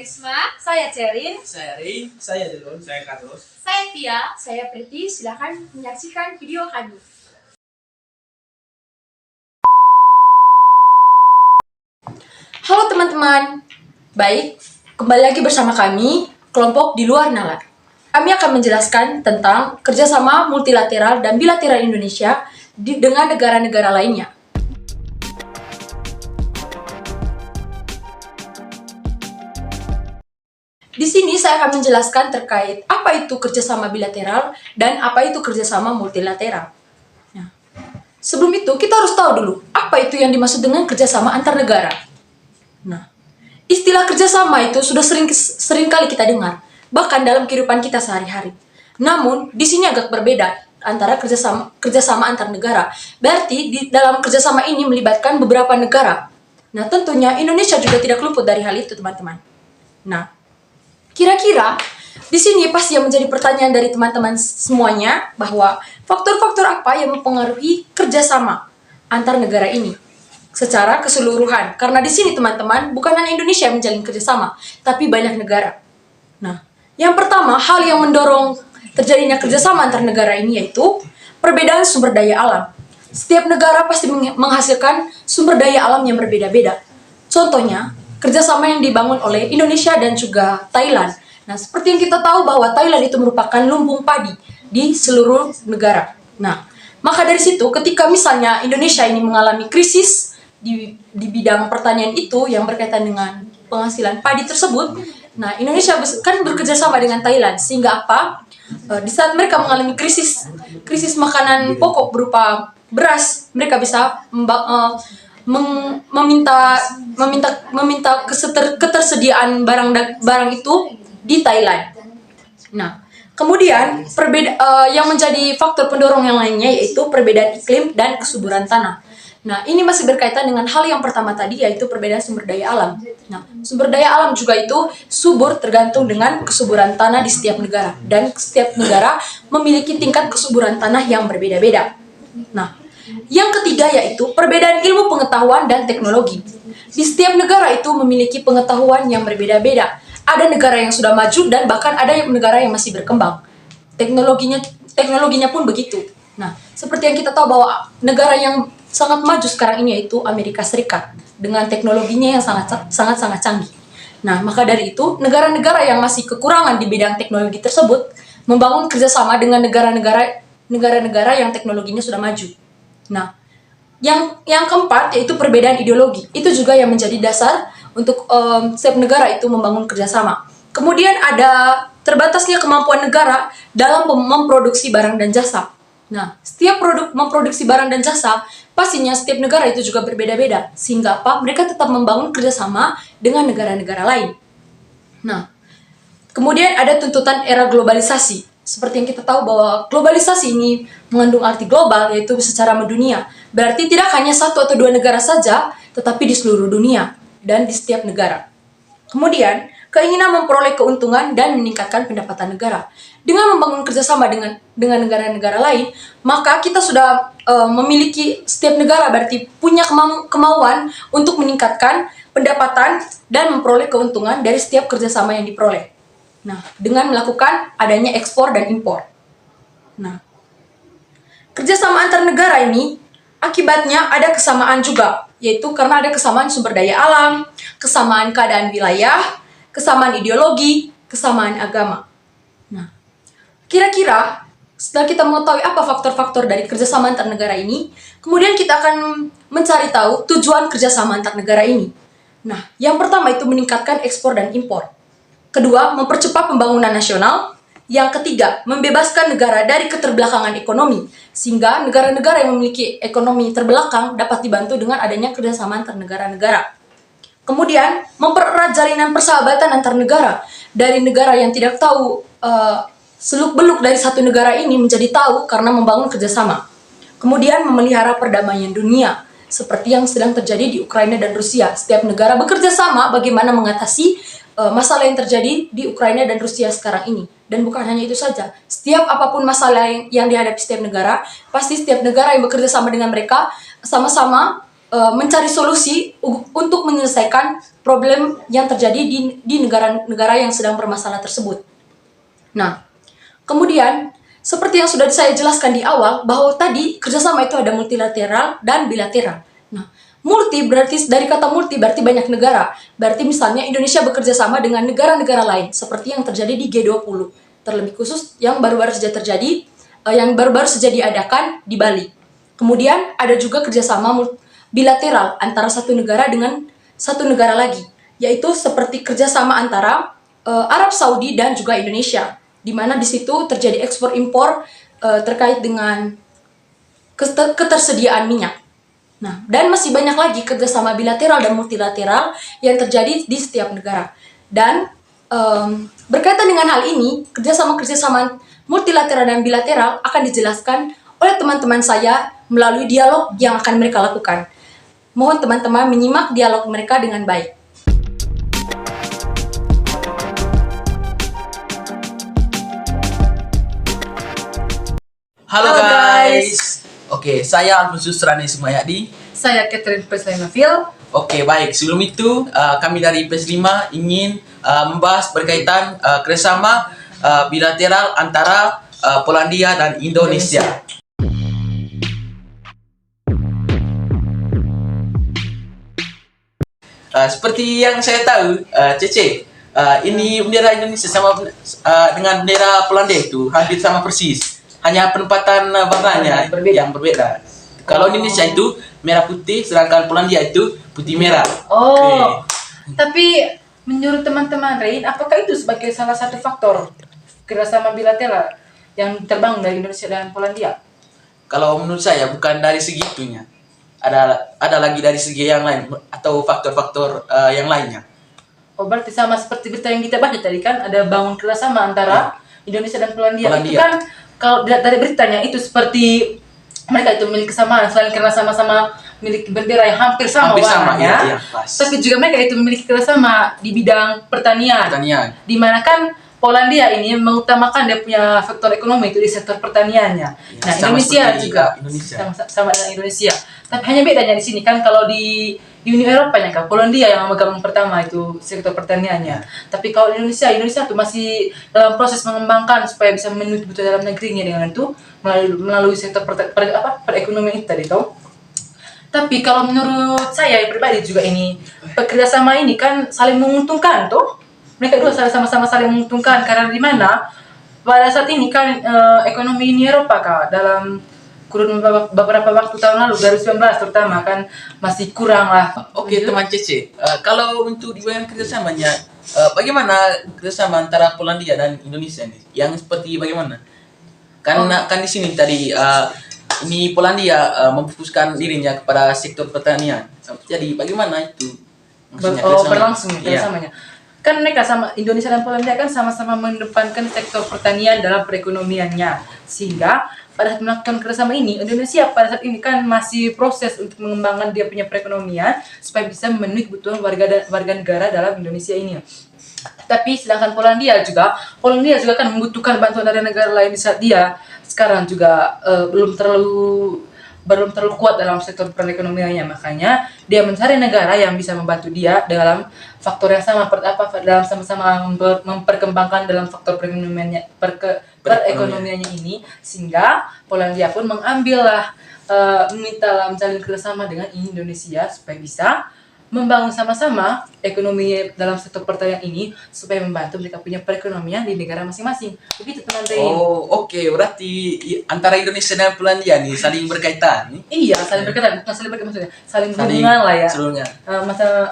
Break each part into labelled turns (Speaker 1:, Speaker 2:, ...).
Speaker 1: Risma, saya Cerin,
Speaker 2: Saya Rin, saya Delon, saya Carlos.
Speaker 1: saya Tia, saya Preti. Silakan menyaksikan video kami. Halo teman-teman, baik, kembali lagi bersama kami, kelompok di luar nalar. Kami akan menjelaskan tentang kerjasama multilateral dan bilateral Indonesia dengan negara-negara lainnya. Di sini saya akan menjelaskan terkait apa itu kerjasama bilateral dan apa itu kerjasama multilateral. Nah, sebelum itu kita harus tahu dulu apa itu yang dimaksud dengan kerjasama antar negara. Nah, istilah kerjasama itu sudah sering kali kita dengar, bahkan dalam kehidupan kita sehari-hari. Namun di sini agak berbeda antara kerjasama antar negara. Berarti di dalam kerjasama ini melibatkan beberapa negara. Nah, tentunya Indonesia juga tidak luput dari hal itu, teman-teman. Nah, kira-kira di sini pasti yang menjadi pertanyaan dari teman-teman semuanya bahwa faktor-faktor apa yang mempengaruhi kerjasama antar negara ini secara keseluruhan. Karena di sini teman-teman bukan hanya Indonesia yang menjalin kerjasama, tapi banyak negara. Nah, yang pertama hal yang mendorong terjadinya kerjasama antar negara ini yaitu perbedaan sumber daya alam. Setiap negara pasti menghasilkan sumber daya alam yang berbeda-beda. Contohnya, kerjasama yang dibangun oleh Indonesia dan juga Thailand. Nah, seperti yang kita tahu bahwa Thailand itu merupakan lumbung padi di seluruh negara. Nah, maka dari situ ketika misalnya Indonesia ini mengalami krisis di bidang pertanian itu yang berkaitan dengan penghasilan padi tersebut, nah Indonesia kan bekerja sama dengan Thailand sehingga apa? Di saat mereka mengalami krisis makanan pokok berupa beras, mereka bisa meminta ketersediaan barang itu di Thailand. Nah, kemudian yang menjadi faktor pendorong yang lainnya yaitu perbedaan iklim dan kesuburan tanah. Nah, ini masih berkaitan dengan hal yang pertama tadi yaitu perbedaan sumber daya alam. Nah, sumber daya alam juga itu subur tergantung dengan kesuburan tanah di setiap negara dan setiap negara memiliki tingkat kesuburan tanah yang berbeda-beda. Nah, yang ketiga yaitu perbedaan ilmu pengetahuan dan teknologi. Di setiap negara itu memiliki pengetahuan yang berbeda-beda. Ada negara yang sudah maju dan bahkan ada negara yang masih berkembang. Teknologinya pun begitu. Nah, seperti yang kita tahu bahwa negara yang sangat maju sekarang ini yaitu Amerika Serikat dengan teknologinya yang sangat canggih. Nah, maka dari itu negara-negara yang masih kekurangan di bidang teknologi tersebut membangun kerjasama dengan negara-negara yang teknologinya sudah maju. Nah, yang keempat yaitu perbedaan ideologi. Itu juga yang menjadi dasar untuk setiap negara itu membangun kerjasama. Kemudian ada terbatasnya kemampuan negara dalam memproduksi barang dan jasa. Nah, setiap produk memproduksi barang dan jasa, pastinya setiap negara itu juga berbeda-beda. Sehingga apa? Mereka tetap membangun kerjasama dengan negara-negara lain. Nah, kemudian ada tuntutan era globalisasi. Seperti yang kita tahu bahwa globalisasi ini mengandung arti global, yaitu secara mendunia. Berarti tidak hanya satu atau dua negara saja, tetapi di seluruh dunia dan di setiap negara. Kemudian, keinginan memperoleh keuntungan dan meningkatkan pendapatan negara. Dengan membangun kerjasama dengan negara-negara lain, maka kita sudah memiliki setiap negara berarti punya kemauan untuk meningkatkan pendapatan dan memperoleh keuntungan dari setiap kerjasama yang diperoleh. Nah, dengan melakukan adanya ekspor dan impor. Nah, kerjasama antar negara ini akibatnya ada kesamaan juga, yaitu karena ada kesamaan sumber daya alam, kesamaan keadaan wilayah, kesamaan ideologi, kesamaan agama. Nah, kira-kira setelah kita mengetahui apa faktor-faktor dari kerjasama antar negara ini, kemudian kita akan mencari tahu tujuan kerjasama antar negara ini. Nah, yang pertama itu meningkatkan ekspor dan impor. Kedua, mempercepat pembangunan nasional. Yang ketiga, membebaskan negara dari keterbelakangan ekonomi, sehingga negara-negara yang memiliki ekonomi terbelakang dapat dibantu dengan adanya kerjasama antar negara-negara. Kemudian, mempererat jalinan persahabatan antar negara. Dari negara yang tidak tahu seluk-beluk dari satu negara ini menjadi tahu karena membangun kerjasama. Kemudian, memelihara perdamaian dunia, seperti yang sedang terjadi di Ukraina dan Rusia. Setiap negara bekerja sama bagaimana mengatasi masalah yang terjadi di Ukraina dan Rusia sekarang ini. Dan bukan hanya itu saja, setiap apapun masalah yang dihadapi setiap negara, pasti setiap negara yang bekerja sama dengan mereka sama-sama mencari solusi untuk menyelesaikan problem yang terjadi di negara-negara yang sedang bermasalah tersebut. Nah, kemudian seperti yang sudah saya jelaskan di awal bahwa tadi kerjasama itu ada multilateral dan bilateral. Nah, multi berarti dari kata multi berarti banyak negara. Berarti misalnya Indonesia bekerja sama dengan negara-negara lain seperti yang terjadi di G20. Terlebih khusus yang baru-baru saja terjadi, yang baru-baru saja diadakan di Bali. Kemudian ada juga kerjasama bilateral antara satu negara dengan satu negara lagi, yaitu seperti kerjasama antara Arab Saudi dan juga Indonesia, di mana di situ terjadi ekspor impor terkait dengan ketersediaan minyak. Nah, dan masih banyak lagi kerjasama bilateral dan multilateral yang terjadi di setiap negara. Dan berkaitan dengan hal ini, kerjasama multilateral dan bilateral akan dijelaskan oleh teman-teman saya melalui dialog yang akan mereka lakukan. Mohon teman-teman menyimak dialog mereka dengan baik.
Speaker 2: Halo guys. Oke, saya Alfonsus Rani Sumayadi.
Speaker 3: Saya Catherine Peslainafil.
Speaker 2: Oke, baik. Sebelum itu, kami dari PS5 ingin membahas berkaitan kerjasama bilateral antara Polandia dan Indonesia. Seperti yang saya tahu, Cece, ini bendera Indonesia sama dengan bendera Polandia itu hampir sama persis. Hanya penempatan warnanya yang berbeda. Kalau Indonesia itu merah putih, sedangkan Polandia itu putih merah.
Speaker 3: Oh, tapi menurut teman-teman Rain, apakah itu sebagai salah satu faktor kerjasama bilateral yang terbangun dari Indonesia dan Polandia?
Speaker 2: Kalau menurut saya bukan dari segitunya. Ada lagi dari segi yang lain atau faktor-faktor yang lainnya.
Speaker 3: Oh, berarti sama seperti berita yang kita baca tadi kan, ada bangun kerjasama antara Indonesia dan Polandia. Itu kan kalau dari beritanya itu seperti mereka itu memiliki kesamaan selain karena sama-sama memiliki bendera yang hampir sama warnanya. Tapi juga mereka itu memiliki kerjasama di bidang pertanian. Di mana kan Polandia ini mengutamakan dia punya faktor ekonomi itu di sektor pertaniannya. Ya, nah, Indonesia juga sama dengan Indonesia. Tapi hanya bedanya di sini kan kalau di Uni Eropa ya kan Polandia yang memegang pertama itu sektor pertaniannya. Tapi kalau Indonesia tuh masih dalam proses mengembangkan supaya bisa memenuhi kebutuhan dalam negerinya dengan itu melalui sektor perekonomian itu tadi tau. Tapi kalau menurut saya pribadi juga ini kerjasama ini kan saling menguntungkan tuh. Mereka dua sama-sama saling menguntungkan karena di mana pada saat ini kan ekonomi Uni Eropa kak dalam kurun beberapa waktu tahun lalu 2019 terutama kan masih kurang lah.
Speaker 2: Oke teman Cece, kalau untuk dibayang kerjasamanya, bagaimana kerjasama antara Polandia dan Indonesia nih? Yang seperti bagaimana? Karena kan di sini tadi ini Polandia memfokuskan dirinya kepada sektor pertanian. Jadi bagaimana itu?
Speaker 3: Berlangsung kerjasamanya. Kan mereka sama Indonesia dan Polandia kan sama-sama mendepankan sektor pertanian dalam perekonomiannya, sehingga pada saat melakukan kerjasama ini Indonesia pada saat ini kan masih proses untuk mengembangkan dia punya perekonomian supaya bisa memenuhi kebutuhan warga negara dalam Indonesia ini. Tapi sedangkan Polandia juga kan membutuhkan bantuan dari negara lain di saat dia sekarang juga belum terlalu kuat dalam sektor perekonomiannya, makanya dia mencari negara yang bisa membantu dia dalam faktor yang sama dalam sama-sama memperkembangkan dalam faktor perekonomiannya ini, sehingga Polandia pun mengambillah meminta menjalin kerjasama dengan Indonesia supaya bisa membangun sama-sama ekonomi dalam sektor pertanian ini supaya membantu mereka punya perekonomian di negara masing-masing. Begitu teman-teman.
Speaker 2: Oh, oke. Berarti antara Indonesia dan Polandia nih saling berkaitan nih?
Speaker 3: Iya, saling berkaitan. Bukan saling berkaitan maksudnya. Saling berhubungan lah ya. Masa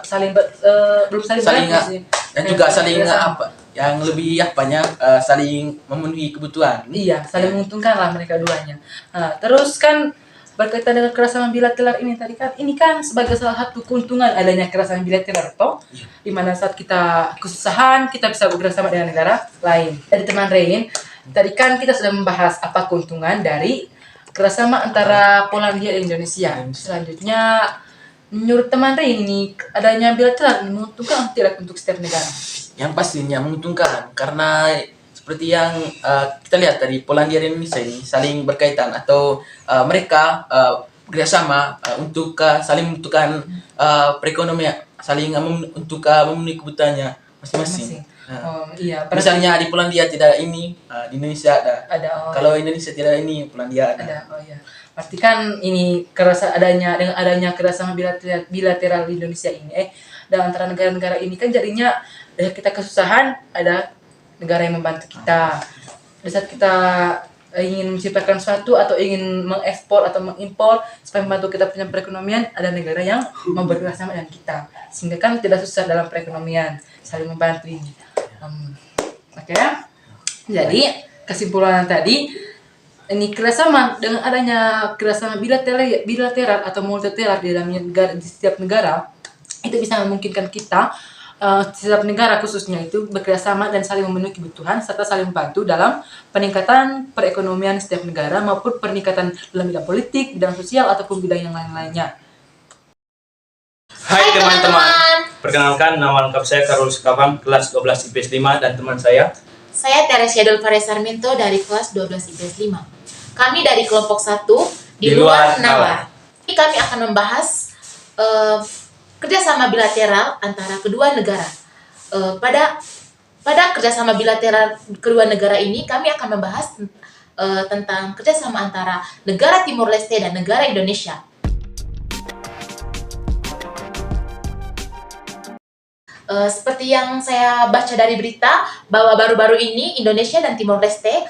Speaker 3: belum saling
Speaker 2: sih. Dan juga saling apa? Yang lebih apanya saling memenuhi kebutuhan.
Speaker 3: Iya, saling menguntungkan lah mereka duanya. Nah, terus kan berkaitan dengan kerjasama bilateral ini tadi kan, ini kan sebagai salah satu keuntungan adanya kerjasama bilateral toh, di mana saat kita kesusahan kita bisa bekerjasama dengan negara lain. Dari teman Rain, tadi kan kita sudah membahas apa keuntungan dari kerjasama antara Polandia dan Indonesia. Selanjutnya, menurut teman Rain ini adanya bilateral menguntungkan atau tidak untuk setiap negara?
Speaker 2: Yang pastinya menguntungkan karena seperti yang kita lihat dari Polandia dan Indonesia ini saling berkaitan atau mereka kerjasama untuk saling membutuhkan perekonomian, saling untuk memenuhi kebutuhannya masing-masing.
Speaker 3: Oh iya,
Speaker 2: Misalnya di Polandia tidak ini, di Indonesia ada.
Speaker 3: ada.
Speaker 2: Kalau Indonesia tidak ini, Polandia ada.
Speaker 3: Ada. Oh iya. Berarti kan ini dengan adanya kerjasama bilateral di Indonesia ini, dan antara negara-negara ini kan jadinya kita kesusahan, ada negara yang membantu kita. Di saat kita ingin menciptakan sesuatu atau ingin mengekspor atau mengimpor supaya membantu kita punya perekonomian, ada negara yang mau bekerjasama dengan kita, sehingga kan tidak susah dalam perekonomian, saling membantu ini. Oke. Jadi kesimpulan tadi, ini kerjasama dengan adanya kerjasama bilateral atau multilateral di dalam di setiap negara itu bisa memungkinkan kita setiap negara khususnya itu bekerjasama dan saling memenuhi kebutuhan serta saling membantu dalam peningkatan perekonomian setiap negara maupun peningkatan dalam bidang politik, bidang sosial ataupun bidang yang lain-lainnya.
Speaker 4: Hai teman-teman, perkenalkan nama lengkap saya Carlos Kavam, kelas 12 IPS 5, dan teman saya
Speaker 5: Teresia Dolfare Sarmiento dari kelas 12 IPS 5. Kami dari kelompok 1
Speaker 4: Di luar nalar.
Speaker 5: Ini kami akan membahas kerjasama bilateral antara kedua negara. Pada kerjasama bilateral kedua negara ini, kami akan membahas tentang kerjasama antara negara Timor Leste dan negara Indonesia. Seperti yang saya baca dari berita bahwa baru-baru ini Indonesia dan Timor Leste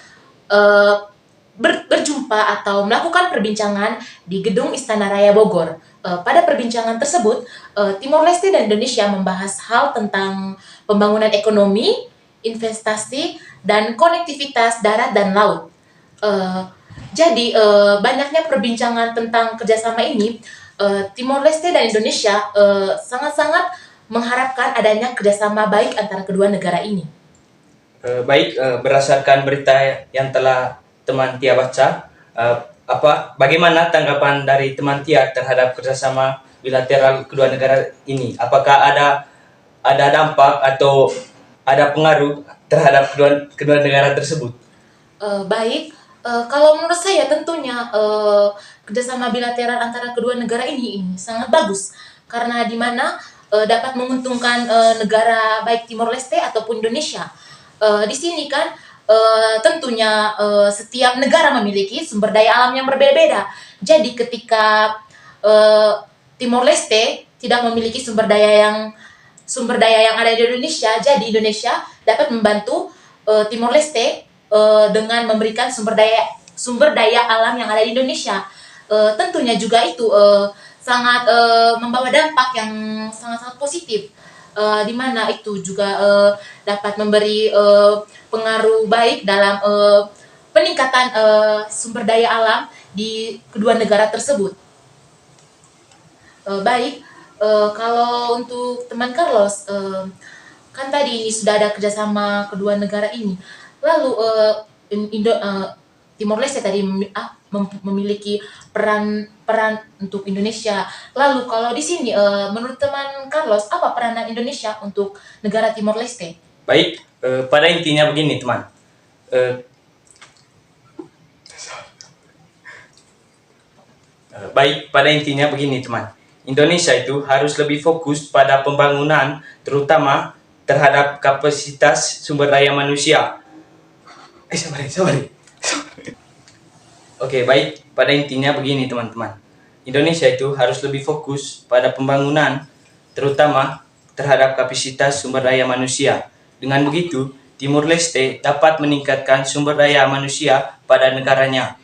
Speaker 5: berjumpa atau melakukan perbincangan di Gedung Istana Raya Bogor. Pada perbincangan tersebut, Timor Leste dan Indonesia membahas hal tentang pembangunan ekonomi, investasi, dan konektivitas darat dan laut. Jadi banyaknya perbincangan tentang kerjasama ini, Timor Leste dan Indonesia sangat-sangat mengharapkan adanya kerjasama baik antara kedua negara ini.
Speaker 4: berdasarkan berita yang telah teman Tia baca, bagaimana tanggapan dari teman Tia terhadap kerjasama bilateral kedua negara ini? Apakah ada dampak atau ada pengaruh terhadap kedua negara tersebut?
Speaker 5: Kalau menurut saya tentunya kerjasama bilateral antara kedua negara ini sangat bagus, karena di mana dapat menguntungkan negara baik Timor Leste ataupun Indonesia. Di sini kan tentunya setiap negara memiliki sumber daya alam yang berbeda-beda. Jadi ketika Timor Leste tidak memiliki sumber daya yang ada di Indonesia, jadi Indonesia dapat membantu Timor Leste dengan memberikan sumber daya alam yang ada di Indonesia. Tentunya juga itu sangat membawa dampak yang sangat-sangat positif, di mana itu juga dapat memberi pengaruh baik dalam peningkatan sumber daya alam di kedua negara tersebut. Kalau untuk teman Carlos, kan tadi ini sudah ada kerjasama kedua negara ini. Lalu Timor Leste tadi memiliki peran untuk Indonesia. Lalu kalau di sini menurut teman Carlos, apa peranan Indonesia untuk negara Timor Leste?
Speaker 4: Baik, pada intinya begini teman. Indonesia itu harus lebih fokus pada pembangunan, terutama terhadap kapasitas sumber daya manusia. Sabar. Oke, baik. Pada intinya begini teman-teman. Indonesia itu harus lebih fokus pada pembangunan, terutama terhadap kapasitas sumber daya manusia. Dengan begitu, Timor Leste dapat meningkatkan sumber daya manusia pada negaranya.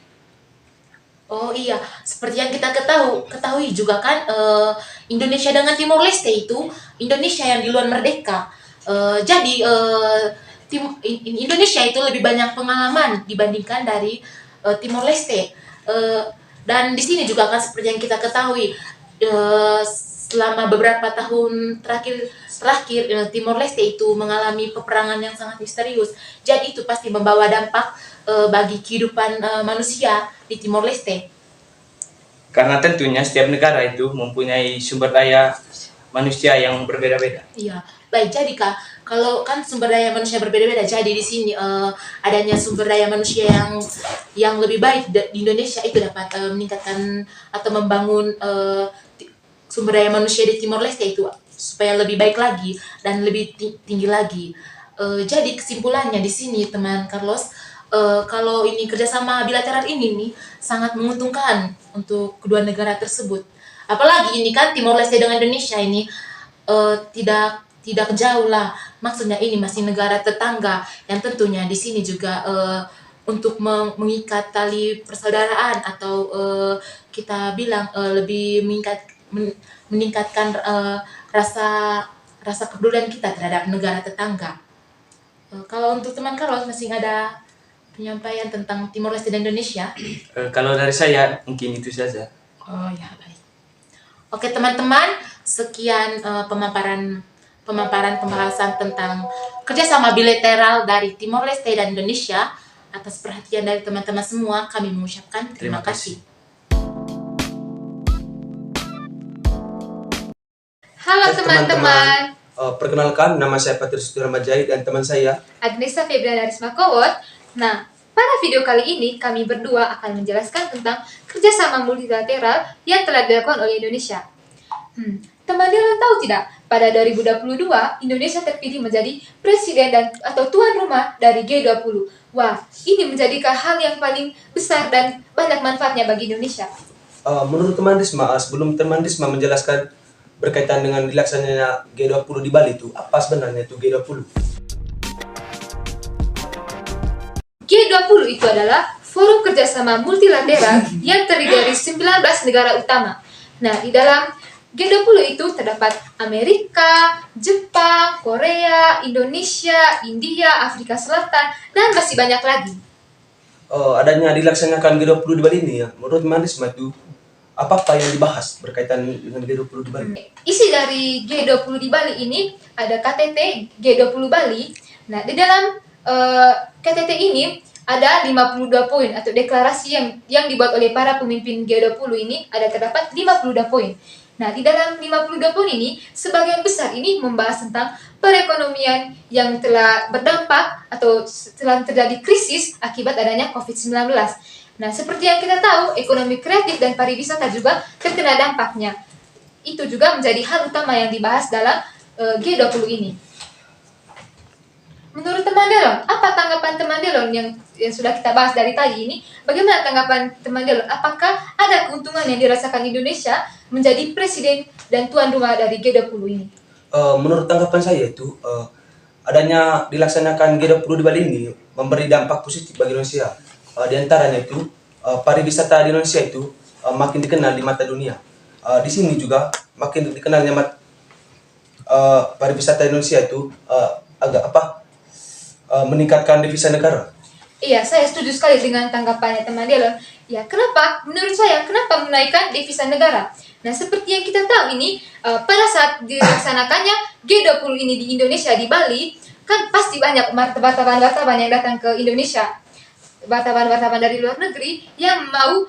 Speaker 5: Oh iya, seperti yang kita ketahui juga kan, Indonesia dengan Timor Leste itu Indonesia yang di luar merdeka. Jadi Indonesia itu lebih banyak pengalaman dibandingkan dari Timor Leste. Dan di sini juga kan seperti yang kita ketahui, selama beberapa tahun terakhir Timor Leste itu mengalami peperangan yang sangat misterius. Jadi itu pasti membawa dampak bagi kehidupan manusia di Timor Leste.
Speaker 4: Karena tentunya setiap negara itu mempunyai sumber daya manusia yang berbeda-beda.
Speaker 5: Iya, baik. Jadi Kak, Kalau kan sumber daya manusia berbeda-beda, jadi di sini adanya sumber daya manusia yang lebih baik di Indonesia itu dapat meningkatkan atau membangun sumber daya manusia di Timor Leste itu supaya lebih baik lagi dan lebih tinggi lagi. Jadi kesimpulannya di sini teman Carlos, kalau ini kerjasama bilateral ini nih sangat menguntungkan untuk kedua negara tersebut. Apalagi ini kan Timor Leste dengan Indonesia ini tidak jauh lah. Maksudnya ini masih negara tetangga yang tentunya di sini juga untuk mengikat tali persaudaraan atau kita bilang lebih meningkatkan rasa kepedulian kita terhadap negara tetangga. Kalau untuk teman Carlos masih ada penyampaian tentang Timor Leste dan Indonesia?
Speaker 4: Kalau dari saya mungkin itu saja.
Speaker 5: Oh ya, baik. Oke teman-teman, sekian pembahasan tentang kerjasama bilateral dari Timor Leste dan Indonesia. Atas perhatian dari teman-teman semua, kami mengucapkan terima kasih.
Speaker 6: Halo teman-teman,
Speaker 7: Perkenalkan, nama saya Patrice Ramajai dan teman saya.
Speaker 6: Agnesa Febriana Risma Kowot. Nah, pada video kali ini kami berdua akan menjelaskan tentang kerjasama multilateral yang telah dilakukan oleh Indonesia. Teman-teman tahu tidak, pada 2022 Indonesia terpilih menjadi presiden atau tuan rumah dari G20. Wah, ini menjadi hal yang paling besar dan banyak manfaatnya bagi Indonesia.
Speaker 7: Menurut teman Risma, sebelum teman Risma menjelaskan berkaitan dengan dilaksananya G20 di Bali itu, apa sebenarnya itu G20?
Speaker 6: G20 itu adalah forum kerjasama multilateral yang terdiri dari 19 negara utama. Nah, di dalam G20 itu terdapat Amerika, Jepang, Korea, Indonesia, India, Afrika Selatan, dan masih banyak lagi.
Speaker 7: Adanya dilaksanakan G20 di Bali ini ya, menurut teman Risma itu apa yang dibahas berkaitan dengan G20 di Bali?
Speaker 6: Isi dari G20 di Bali ini ada KTT G20 Bali. Nah, di dalam KTT ini ada 52 poin atau deklarasi yang dibuat oleh para pemimpin G20 ini terdapat 52 poin. Nah, di dalam 52 poin ini, sebagian besar ini membahas tentang perekonomian yang telah berdampak atau telah terjadi krisis akibat adanya COVID-19. Nah, seperti yang kita tahu, ekonomi kreatif dan pariwisata juga terkena dampaknya. Itu juga menjadi hal utama yang dibahas dalam G20 ini. Menurut teman Delon, apa tanggapan teman Delon yang sudah kita bahas dari tadi ini? Bagaimana tanggapan teman Delon? Apakah ada keuntungan yang dirasakan Indonesia menjadi presiden dan tuan rumah dari G20 ini?
Speaker 7: Menurut tanggapan saya itu, adanya dilaksanakan G20 di Bali ini memberi dampak positif bagi Indonesia. Di antaranya itu, pariwisata di Indonesia itu makin dikenal di mata dunia. Di sini juga makin dikenalnya pariwisata Indonesia itu meningkatkan devisa negara.
Speaker 6: Iya, saya setuju sekali dengan tanggapannya teman Delon. Ya, kenapa? Menurut saya, kenapa menaikkan devisa negara? Nah, seperti yang kita tahu ini, pada saat dilaksanakannya G20 ini di Indonesia, di Bali, kan pasti banyak wartawan-wartawan yang datang ke Indonesia. Wartawan-wartawan dari luar negeri yang mau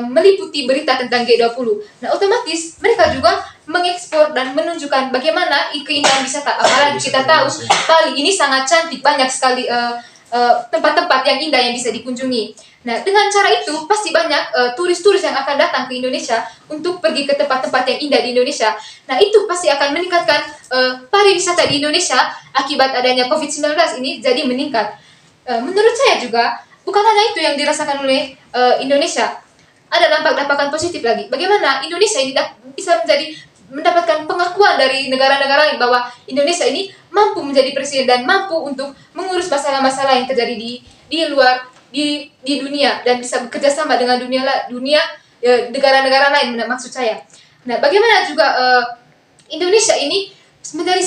Speaker 6: meliputi berita tentang G20. Nah, otomatis mereka juga mengekspor dan menunjukkan bagaimana keindahan wisata. Apalagi kita tahu Bali ini sangat cantik, banyak sekali tempat-tempat yang indah yang bisa dikunjungi. Nah, dengan cara itu pasti banyak turis-turis yang akan datang ke Indonesia untuk pergi ke tempat-tempat yang indah di Indonesia. Nah, itu pasti akan meningkatkan pariwisata di Indonesia akibat adanya COVID-19 ini jadi meningkat. Menurut saya juga bukan hanya itu yang dirasakan oleh Indonesia. Ada dampak-dampakan positif lagi. Bagaimana Indonesia ini bisa mendapatkan pengakuan dari negara-negara lain bahwa Indonesia ini mampu menjadi presiden dan mampu untuk mengurus masalah-masalah yang terjadi di luar di dunia dan bisa bekerja sama dengan dunia negara-negara lain, maksud saya. Nah, bagaimana juga Indonesia ini menjadi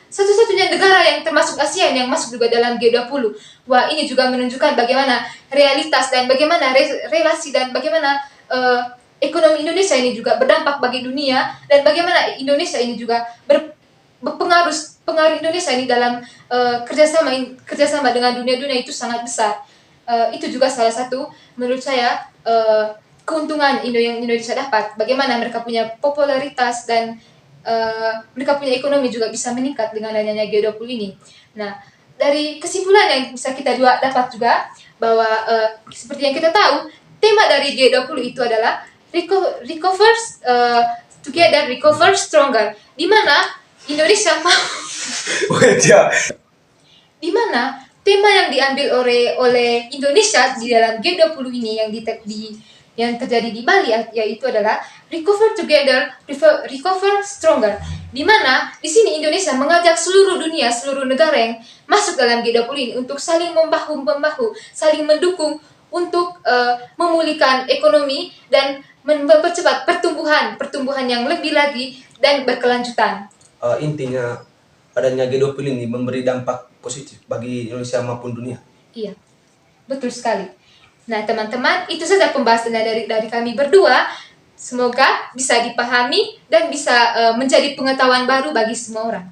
Speaker 6: satu-satunya negara yang termasuk ASEAN yang masuk juga dalam G20. Wah, ini juga menunjukkan bagaimana realitas dan bagaimana relasi dan bagaimana ekonomi Indonesia ini juga berdampak bagi dunia dan bagaimana Indonesia ini juga pengaruh Indonesia ini dalam kerjasama dengan dunia-dunia itu sangat besar. Itu juga salah satu menurut saya keuntungan yang Indonesia dapat. Bagaimana mereka punya popularitas dan mereka punya ekonomi juga bisa meningkat dengan adanya G20 ini. Nah, dari kesimpulan yang bisa kita juga dapat juga bahwa seperti yang kita tahu, tema dari G20 itu adalah recover together, recover stronger, di mana Indonesia mau
Speaker 7: Wait ya.
Speaker 6: di mana tema yang diambil oleh Indonesia di dalam G20 ini yang terjadi di Bali yaitu adalah recover together, recover stronger. Di mana di sini Indonesia mengajak seluruh dunia, seluruh negara yang masuk dalam G20 ini untuk saling membahu, saling mendukung untuk memulihkan ekonomi dan mempercepat pertumbuhan yang lebih lagi dan berkelanjutan.
Speaker 7: Intinya adanya G20 ini memberi dampak positif bagi Indonesia maupun dunia.
Speaker 6: Iya, betul sekali. Nah, teman-teman, itu saja pembahasan dari kami berdua. Semoga bisa dipahami dan bisa menjadi pengetahuan baru bagi semua orang.